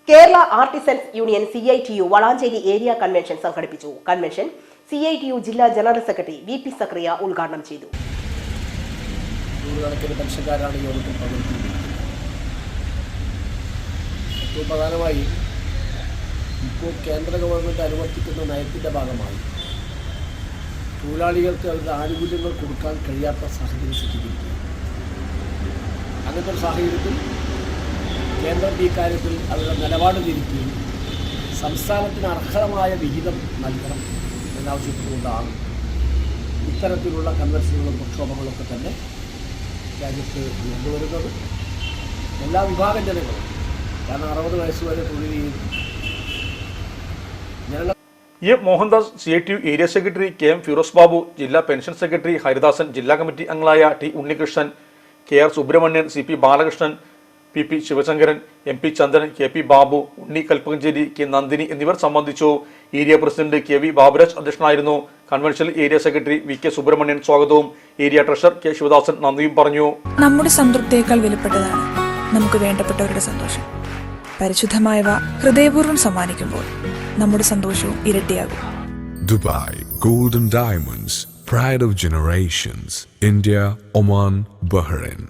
Kerala artisans union CITU Valanchery area convention സംഘടിപ്പിച്ചു. Convention CITU ജില്ലാ general secretary VP Zacharia ഉദ്ഘാടനം ചെയ്തു. പ്രധാനമായി ഇപ്പോൾ കേന്ദ്ര ഗവൺമെൻറ് അനുവർത്തിക്കുന്ന നയത്തിൻ്റെ ഭാഗമായി തൊഴിലാളികൾക്ക് അവരുടെ ആനുകൂല്യങ്ങൾ കൊടുക്കാൻ കഴിയാത്ത സാഹചര്യം സൃഷ്ടിച്ചിരിക്കുന്നു. അങ്ങനത്തെ ഒരു സാഹചര്യത്തിൽ കേന്ദ്രം ഈ കാര്യത്തിൽ അവരുടെ നിലപാട് തിരുത്തുകയും സംസ്ഥാനത്തിന് അർഹമായ വിഹിതം നൽകണം എന്നാവശ്യപ്പെട്ടുകൊണ്ടാണ് ഇത്തരത്തിലുള്ള കൺവെൻഷനുകളും പ്രക്ഷോഭങ്ങളൊക്കെ തന്നെ രാജ്യത്ത് ഉയർന്നുവരുന്നത്. എല്ലാ വിഭാഗം ജനങ്ങളും, കാരണം 60 വയസ്സ് വരെ തൊഴിൽ ചെയ്യുന്നു. Mohandas CITU area secretary KM Firoz Babu, ജില്ലാ പെൻഷൻ സെക്രട്ടറി ഹരിദാസൻ, ജില്ലാ കമ്മിറ്റി അംഗങ്ങളായ T Unnikrishnan, KR Subramanian, CP Balakrishnan, PP Sivasankaran, MP ചന്ദ്രൻ, KP ബാബു, ഉണ്ണി കൽപ്പകഞ്ചേരി, K നന്ദിനി എന്നിവർ സംബന്ധിച്ചു. ഏരിയ പ്രസിഡന്റ് KV ബാബുരാജ് അധ്യക്ഷനായിരുന്നു. കൺവെൻഷനിൽ ഏരിയ സെക്രട്ടറി VK സുബ്രഹ്മണ്യൻ സ്വാഗതവും ഏരിയ ട്രഷറർ K ശിവദാസൻ നന്ദിയും പറഞ്ഞു. നമ്മുടെ സംതൃപ്തിയേക്കാൾ വിലപ്പെട്ടതാണ് നമുക്ക് വേണ്ടപ്പെട്ടവരുടെ സന്തോഷം. പരിശുദ്ധമായവ ഹൃദയപൂർവ്വം സമ്മാനിക്കുമ്പോൾ നമ്മുടെ സന്തോഷവും ഇരട്ടിയാകും. Dubai Golden Diamonds, pride of generations. India, Oman, Bahrain.